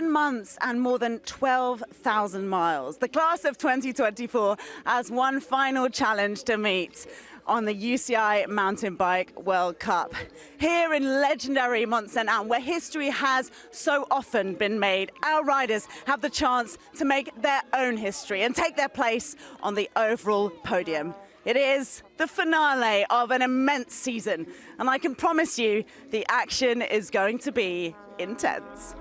7 months and more than 12,000 miles. The class of 2024 has one final challenge to meet on the UCI Mountain Bike World Cup. Here in legendary Mont-Sainte-Anne, where history has so often been made, our riders have the chance to make their own history and take their place on the overall podium. It is the finale of an immense season, and I can promise you the action is going to be intense.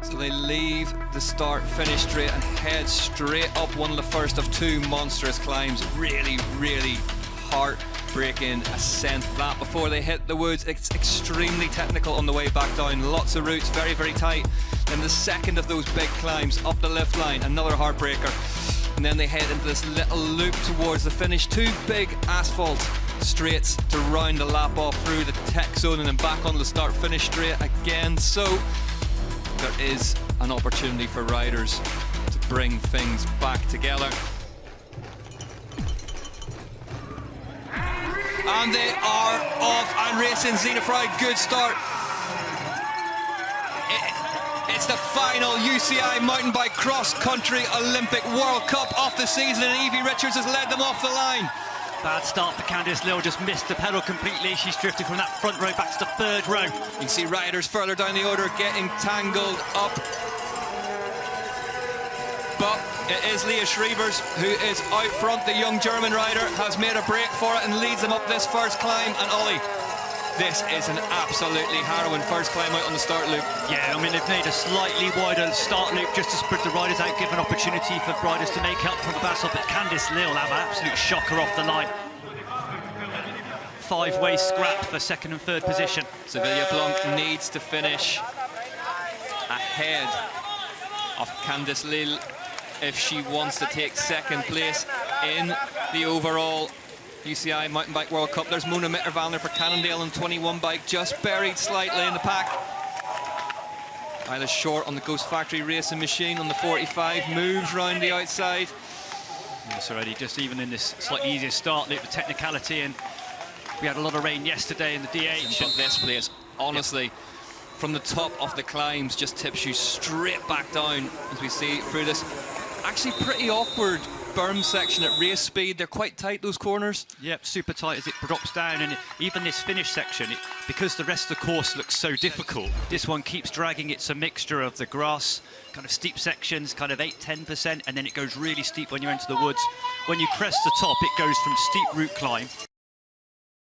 So they leave the start-finish straight and head straight up one of the first of two monstrous climbs. Really, really heart-breaking ascent that before they hit the woods. It's extremely technical on the way back down. Lots of routes, very, very tight. Then the second of those big climbs up the lift line, another heartbreaker. And then they head into this little loop towards the finish. Two big asphalt straights to round the lap off through the tech zone and then back on the start-finish straight again. So there is an opportunity for riders to bring things back together. And they are off and racing. Xenofried, good start. It's the final UCI mountain bike cross-country Olympic World Cup of the season, and Evie Richards has led them off the line. Bad start for Candice Lill, just missed the pedal completely. She's drifted from that front row back to the third row. You can see riders further down the order getting tangled up. But it is Leah Schrievers who is out front. The young German rider has made a break for it and leads them up this first climb. And Ollie, this is an absolutely harrowing first climb out on the start loop. Yeah, I mean, they've made a slightly wider start loop just to spread the riders out, give an opportunity for riders to make up from the battle, but Candice Lill have an absolute shocker off the line. Five-way scrap for second and third position. Sevilla Blanc needs to finish ahead of Candice Lill if she wants to take second place in the overall UCI Mountain Bike World Cup. There's Mona Mitterwalder for Cannondale on 21 bike, just buried slightly in the pack. Isla Short on the Ghost Factory racing machine on the 45, moves round the outside. Yes, already just even in this slightly easier start loop, the technicality, and we had a lot of rain yesterday in the DH. But this place, honestly, from the top of the climbs, just tips you straight back down as we see through this actually pretty awkward berm section at race speed. They're quite tight, those corners. Yep, super tight as it drops down, and even this finish section, because the rest of the course looks so difficult, this one keeps dragging. It's a mixture of the grass, kind of steep sections, kind of 8–10%, and then it goes really steep when you're into the woods. When you crest the top, it goes from steep route climb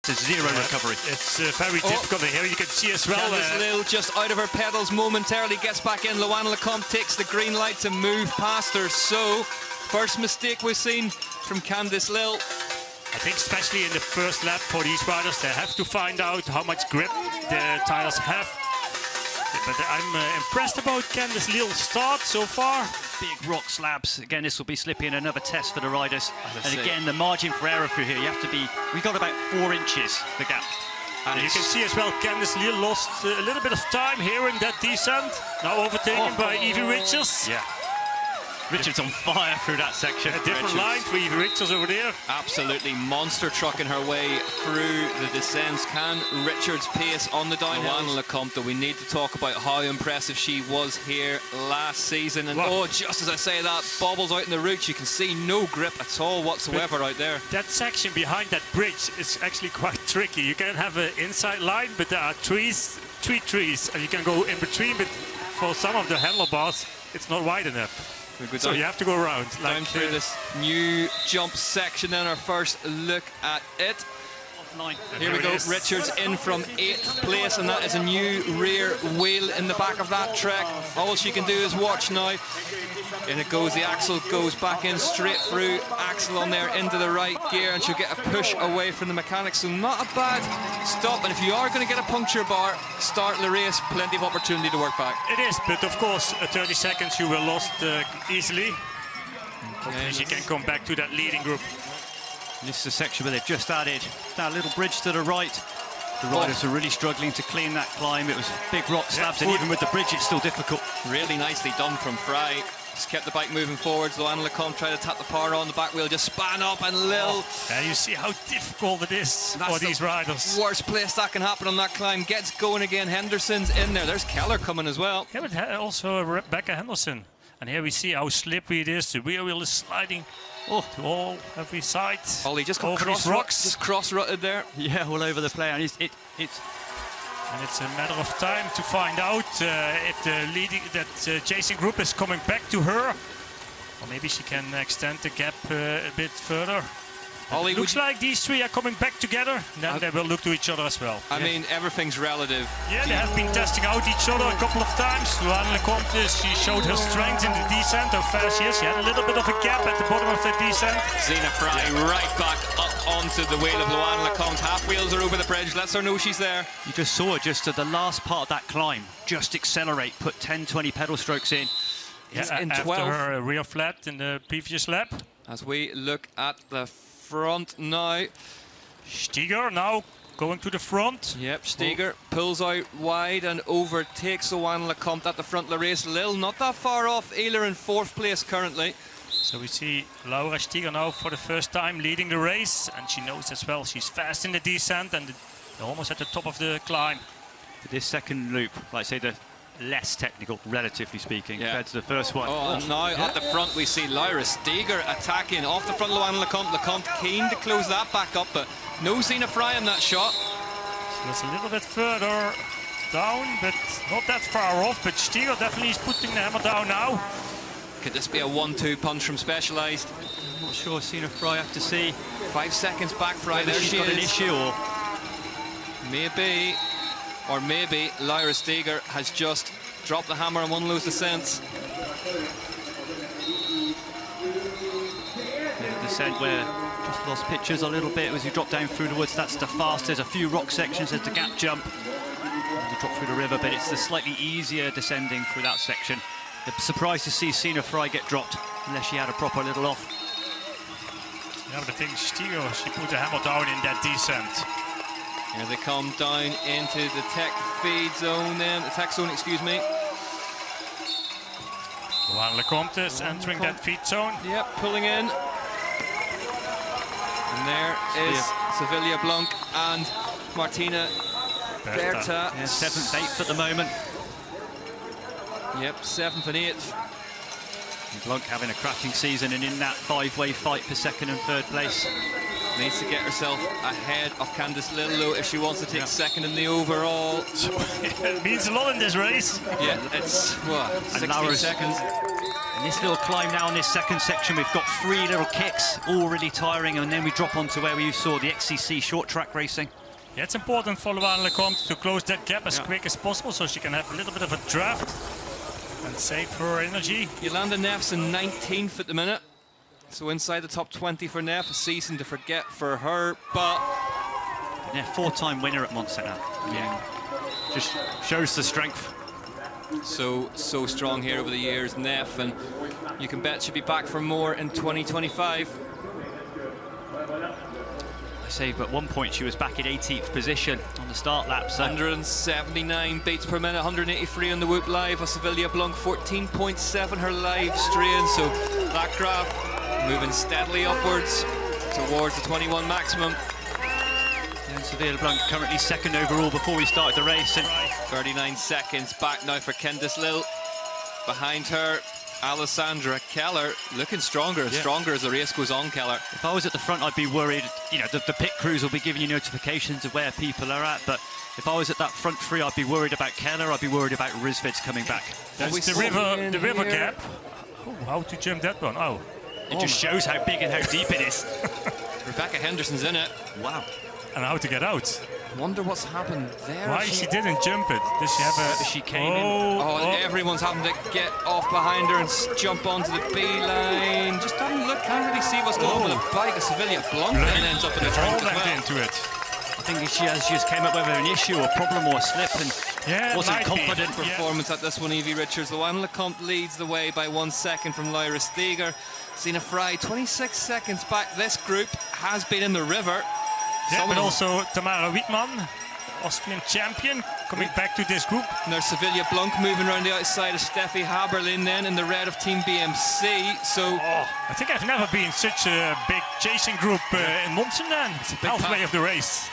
to zero recovery. It's very difficult here. You can see as well. Candice Lill just out of her pedals momentarily, gets back in. Luana Lecomte takes the green light to move past her. So first mistake we've seen from Candice Lill. I think especially in the first lap for these riders, they have to find out how much grip the tires have. But I'm impressed about Candice Lill's start so far. Big rock slabs. Again, this will be slippy and another test for the riders. And again, the margin for error through here, you have to be, we got about 4 inches, the gap. And you can see as well, Candice Lill lost a little bit of time here in that descent. Now overtaken by Evie Richards. Yeah. Richards on fire through that section. A different line for Evie Richards over there. Absolutely monster trucking her way through the descents. Can Richards pace on the downhill? Luana Lecomte, though, we need to talk about how impressive she was here last season. And oh, just as I say that, bobbles out in the roots, you can see no grip at all whatsoever out there. That section behind that bridge is actually quite tricky. You can have an inside line, but there are three trees, and you can go in between, but for some of the handlebars, it's not wide enough. So you have to go around. Down through this new jump section, then our first look at it. Here we go, Richards in from 8th place, and that is a new rear wheel in the back of that Trek. All she can do is watch now. In it goes, the axle goes back in straight through, axle on there into the right gear, and she'll get a push away from the mechanics. So not a bad stop, and if you are going to get a puncture bar, start the race, plenty of opportunity to work back. It is, but of course 30 seconds you were lost easily. Hopefully she can come back to that leading group. This is a section where they've just added that little bridge to the right. The riders are really struggling to clean that climb. It was big rock slabs, and even with the bridge, it's still difficult. Really nicely done from Fry. Just kept the bike moving forwards. Luana Lecomte tried to tap the power on the back wheel, just span up, and Lil. And you see how difficult it is for these riders. Worst place that can happen on that climb. Gets going again. Henderson's in there. There's Keller coming as well. Yeah, but also Rebecca Henderson. And here we see how slippery it is. The rear wheel is sliding to every side. Ollie just got over these rocks. Just cross-rutted there. Yeah, all over the play. And And it's a matter of time to find out if the chasing group is coming back to her, or maybe she can extend the gap a bit further. Ollie, it looks like these three are coming back together. Then they will look to each other as well. I mean, everything's relative. Yeah, they have been testing out each other a couple of times. Luana Lecomte, she showed her strength in the descent, how fast she is. She had a little bit of a gap at the bottom of the descent. Zena Fry right back up onto the wheel of Luana Lecomte. Half wheels are over the bridge, lets her know she's there. you just saw her just at the last part of that climb, just accelerate, put 10, 20 pedal strokes in. Yeah, in after 12. her rear flat in the previous lap. As we look at the front now. Steger now going to the front. Yep, Steger pulls out wide and overtakes Luana Lecomte at the front of the race. Lil not that far off. Ehler in 4th place currently. So we see Laura Steger now for the first time leading the race, and she knows as well she's fast in the descent and almost at the top of the climb. This second loop, like I say, the less technical, relatively speaking, compared to the first one. Oh, and now at the front we see Laura Steger attacking off the front of Luana Lecomte. Lecomte keen to close that back up, but no Zena Fry in that shot. So it's a little bit further down, but not that far off. But Steger definitely is putting the hammer down now. Could this be a 1-2 punch from Specialized? I'm not sure Zena Fry have to see 5 seconds back, Fry. There she's she got is. an issue, or maybe Lyra Steger has just dropped the hammer and won lose the sense. the descent where just lost pictures a little bit as you drop down through the woods. That's the fast. There's a few rock sections. There's the gap jump. You drop through the river, but it's the slightly easier descending through that section. I'm surprised to see Zena Fry get dropped, unless she had a proper little off. Yeah, but I think Steger, she put the hammer down in that descent. Here they come down into the tech feed zone then, the tech zone, excuse me. Luana Lecomte is entering that feed zone. Yep, pulling in. And there is Sevilla Blanc and Martina Berta. Yeah, 7th, 8th at the moment. Yep, 7th and 8th. And Blanc having a cracking season and in that 5-way fight for 2nd and 3rd place. Needs to get herself ahead of Candice Little if she wants to take 2nd in the overall. It means a lot in this race. Yeah, it's, what, 16 seconds. And this little climb now on this 2nd section, we've got 3 little kicks, all really tiring, and then we drop onto where we saw the XCC short track racing. Yeah, it's important for Luana Lecomte to close that gap as quick as possible so she can have a little bit of a draft and save her energy. Yolanda Neff's in 19th at the minute. So inside the top 20 for Neff, a season to forget for her, but... Yeah, 4-time winner at Mont-Sainte-Anne. Yeah, just shows the strength. So strong here over the years, Neff, and you can bet she'll be back for more in 2025. I say, but at one point she was back in 18th position on the start lap. So 179 beats per minute, 183 on the Whoop Live. A Sevilla Blanc, 14.7 her live strain, so that graph moving steadily upwards towards the 21 maximum. And Sevilla Blanc currently 2nd overall before we started the race. And 39 seconds back now for Candice Lil. Behind her, Alessandra Keller looking stronger and stronger as the race goes on, Keller. if I was at the front, I'd be worried. You know, the pit crews will be giving you notifications of where people are at. But if I was at that front 3, I'd be worried about Keller. I'd be worried about Rizvids coming back. That's the river gap. Oh, how to jump that one? Oh. It just shows how big and how deep it is. Rebecca Henderson's in it. Wow. And how to get out. Wonder what's happened there. Why she didn't jump it? Did she have a... She came in. Oh, everyone's having to get off behind her and jump onto the B line. Just don't look, can't really see what's going on with the bike. A Sevilla Blanc then ends up in the drink as well. into it. I think she just came up with an issue, a problem or a slip, and wasn't confident. Performance at this one, Evie Richards. Luana Lecomte leads the way by 1 second from Lyra Steger. Zena Fry, 26 seconds back. This group has been in the river. Yeah, but also Tamara Wittmann, Austrian champion, coming back to this group. And there's Sevilla Blanc moving around the outside of Steffi Haberlin then in the red of Team BMC. So I think I've never been in such a big chasing group in Mont-Sainte-Anne. Halfway of the race.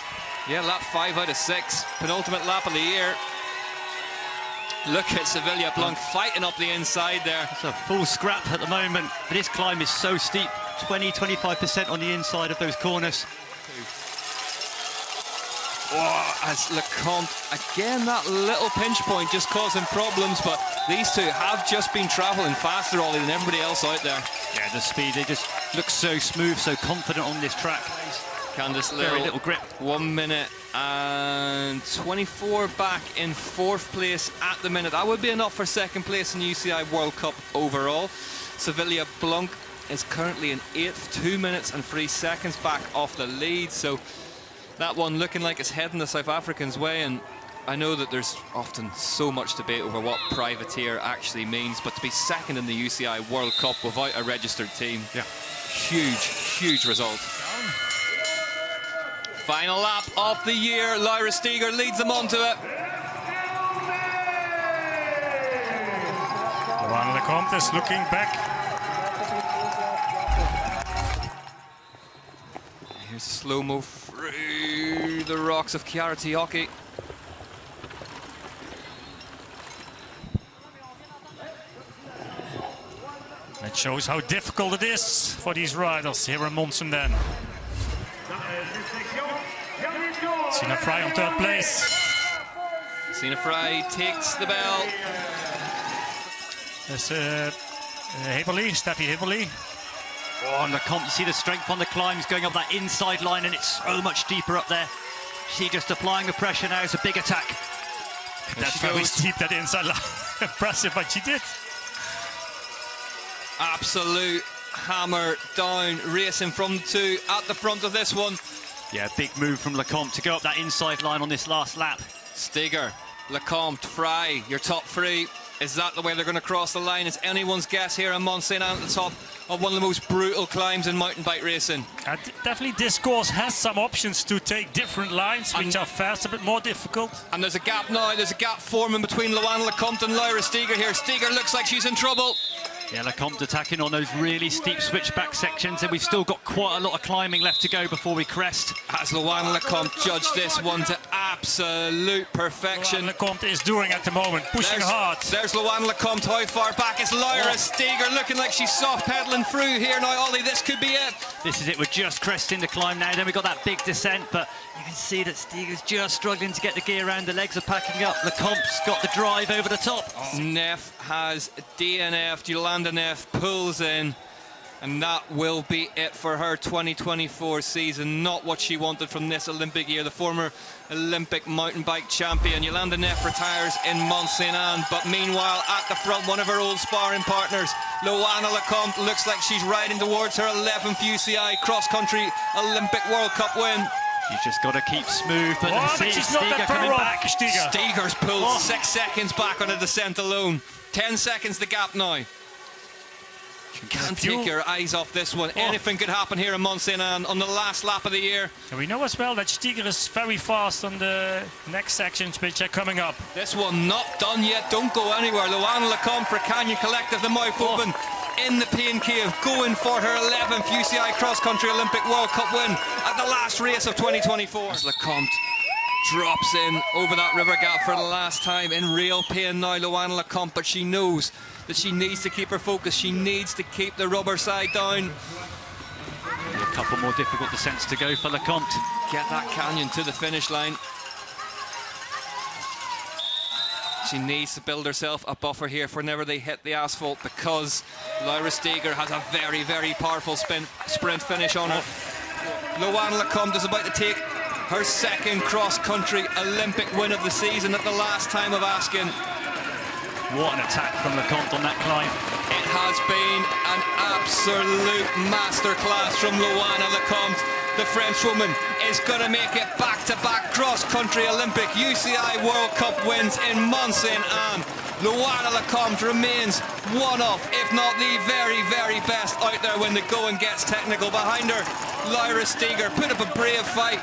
yeah, lap 5 out of 6, penultimate lap of the year. Look at Sevilla Blanc fighting up the inside there. It's a full scrap at the moment, but this climb is so steep, 20-25% on the inside of those corners. Oh, as Lecomte, again, that little pinch point just causing problems, but these two have just been travelling faster, Ollie, than everybody else out there. Yeah, the speed, they just look so smooth, so confident on this track. Candice Very little grip. 1 minute and 24 back in 4th place at the minute. That would be enough for 2nd place in UCI World Cup overall. Sevilla Blanc is currently in 8th, 2 minutes and 3 seconds back off the lead. So that one looking like it's heading the South Africans' way. And I know that there's often so much debate over what privateer actually means, but to be 2nd in the UCI World Cup without a registered team, Yeah. huge result. Final lap of the year. Lyra Steger leads them onto it. Johan Lecomte is looking back. Here's a slow-mo through the rocks of Chiara Tiocchi. It shows how difficult it is for these riders here in Mont-Sainte-Anne. Sina Fry on 3rd place. Sina Fry takes the bell. There's Heberly, Steffi Heberly. Oh, and Lecomte, you see the strength on the climbs going up that inside line, and it's so much deeper up there. She just applying the pressure now. It's a big attack. That's very steep, that inside line. Impressive what she did. Absolute hammer down, racing from the two at the front of this one. Yeah, big move from Lecomte to go up that inside line on this last lap. Steger, Lecomte, Fry, your top 3. Is that the way they're going to cross the line? It's anyone's guess here in Mont-Sainte-Anne at the top of one of the most brutal climbs in mountain bike racing. Definitely this course has some options to take different lines, which are faster but more difficult. And there's a gap now, there's a gap forming between Luana Lecomte and Lyra Steger here. Steger looks like she's in trouble. Yeah, Lecomte attacking on those really steep switchback sections, and we've still got quite a lot of climbing left to go before we crest. As Luana Lecomte judged this one to absolute perfection. Lecomte is doing at the moment, pushing hard. There's Luana Lecomte, how far back is Lyra Steger, looking like she's soft pedaling through here now. Ollie, this could be it. This is it, we're just cresting the climb now, then we've got that big descent, but you can see that Steger's just struggling to get the gear around, the legs are packing up. Lecomte's got the drive over the top. Neff has DNF'd, Yolanda Neff pulls in, and that will be it for her 2024 season. Not what she wanted from this Olympic year. The former Olympic mountain bike champion Yolanda Neff retires in Mont-Sainte-Anne, but meanwhile at the front, one of her old sparring partners, Luana Lecomte, looks like she's riding towards her 11th UCI cross-country Olympic World Cup win. You just got to keep smooth, but see she's not Steger that far coming off. back. Steger's pulled 6 seconds back on a descent alone. 10 seconds the gap now. Can't take your eyes off this one. Anything could happen here in Mont-Sainte-Anne on the last lap of the year. And we know as well that Steger is very fast on the next sections which are coming up. This one not done yet. Don't go anywhere. Luana Lecomte for Canyon Collective, the mouth open in the Pain Cave, going for her 11th UCI Cross Country Olympic World Cup win at the last race of 2024. As Lecomte drops in over that river gap for the last time, in real pain now, Luana Lecomte, but she knows that she needs to keep her focus. She needs to keep the rubber side down. A couple more difficult descents to go for Lecomte. Get that canyon to the finish line. She needs to build herself a buffer here for whenever they hit the asphalt, because Lyra Steger has a very powerful sprint finish on her. Luana Lecomte is about to take her 2nd cross-country Olympic win of the season at the last time of asking. What an attack from Lecomte on that climb. It has been an absolute masterclass from Luana Lecomte. The Frenchwoman is going to make it back-to-back cross-country Olympic UCI World Cup wins in Mont-Sainte-Anne. Luana Lecomte remains one of, if not the very best out there when the going gets technical. Behind her, Lyra Steger put up a brave fight.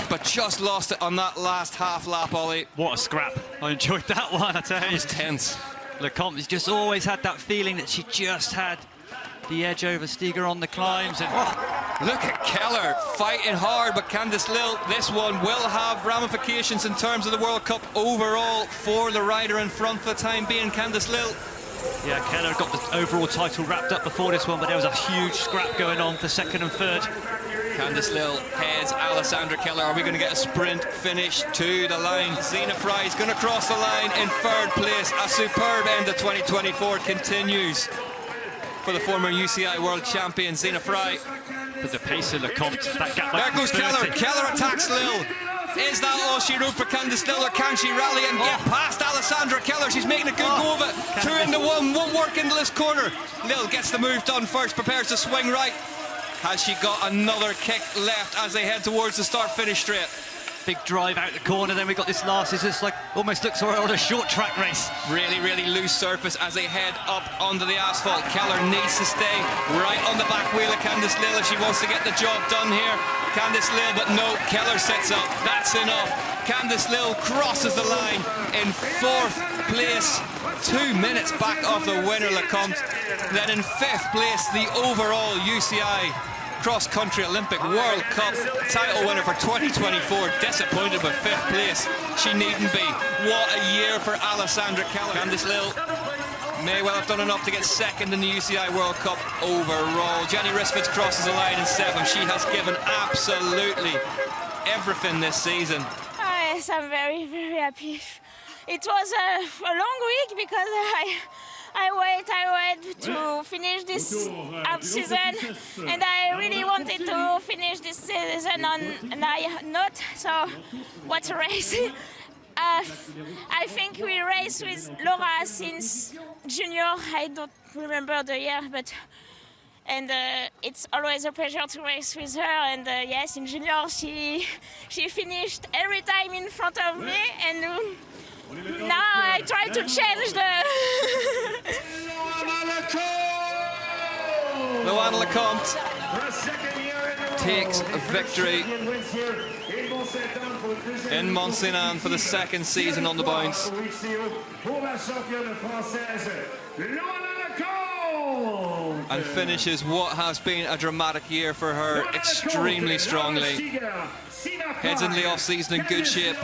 but just lost it on that last half lap, Ollie. What a scrap. I enjoyed that one, I tell you. It was tense. Lecomte has just always had that feeling that she just had the edge over Steger on the climbs. And Look at Keller fighting hard, but Candice Lill, this one will have ramifications in terms of the World Cup overall for the rider in front for the time being, Candice Lill. yeah, Keller got the overall title wrapped up before this one, but there was a huge scrap going on for second and third. Candice Lill heads Alessandra Keller. Are we going to get a sprint finish to the line? Zena Fry is going to cross the line in third place. A superb end of 2024 continues for the former UCI world champion, Zena Fry. But the pace of Lecomte, that gap There back goes from 30. Keller. Keller attacks Lill. Is that all she wrote for Candice Lill, or can she rally and get past Alessandra Keller? She's making a good go of it. Two into one work into this corner. Lill gets the move done first, prepares to swing right. Has she got another kick left as they head towards the start-finish straight? Big drive out the corner, then we got this last, it's just like, almost looks like on a short track race. Really, really loose surface as they head up onto the asphalt. Keller needs to stay right on the back wheel of Candice Lill if she wants to get the job done here. Candice Lill, but no, Keller sets up. That's enough. Candice Lill crosses the line in fourth place. 2 minutes back off the winner, Lecomte. Then in fifth place, the overall UCI cross-country Olympic World Cup title winner for 2024. Disappointed with fifth place. She needn't be. What a year for Alessandra Keller. Candice Lill may well have done enough to get second in the UCI World Cup overall. Jenny Risvitz crosses the line in seventh. She has given absolutely everything this season. Yes, I'm very, very happy. It was a long week because I wait to finish this half season, and I really wanted to finish this season on a high note. So, what a race! I think we raced with Laura since junior. I don't remember the year, but it's always a pleasure to race with her. And yes, in junior she finished every time in front of me, and now I try to change the. Luana Lecomte takes a victory in Mont-Sainte-Anne for the second season on the bounce. And finishes what has been a dramatic year for her extremely strongly. Heads into the off-season in good shape.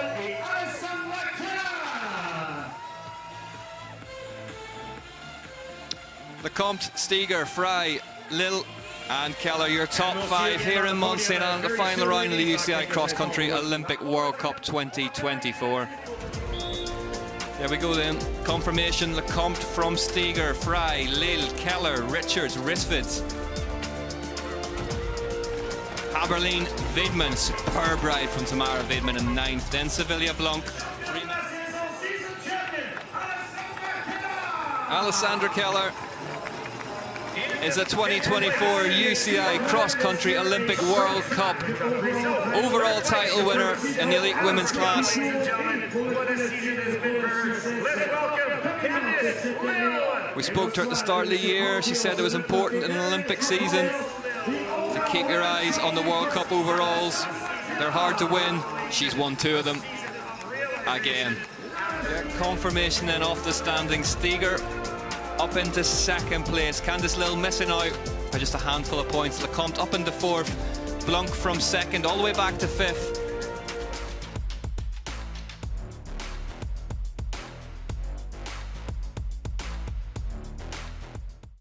Lecomte, Steger, Fry, Lill and Keller, your top five here in Mont-Sainte-Anne, the final round of the UCI Cross Country Olympic World Cup 2024. There we go then. Confirmation: Lecomte from Steger, Fry, Lill, Keller, Richards, Risvitz. Haberlin, Wiedmann, superb ride from Tamara Wiedmann in ninth. Then Sevilla Blanc. Alessandra Keller is a 2024 UCI Cross Country Olympic World Cup overall title winner in the elite women's class. We spoke to her at the start of the year. She said it was important in an Olympic season to keep your eyes on the World Cup overalls. They're hard to win. She's won 2 of them again. Confirmation then off the standings. Steger up into second place. Candice Lill missing out by just a handful of points. Lecomte up into fourth. Blanc from second all the way back to fifth.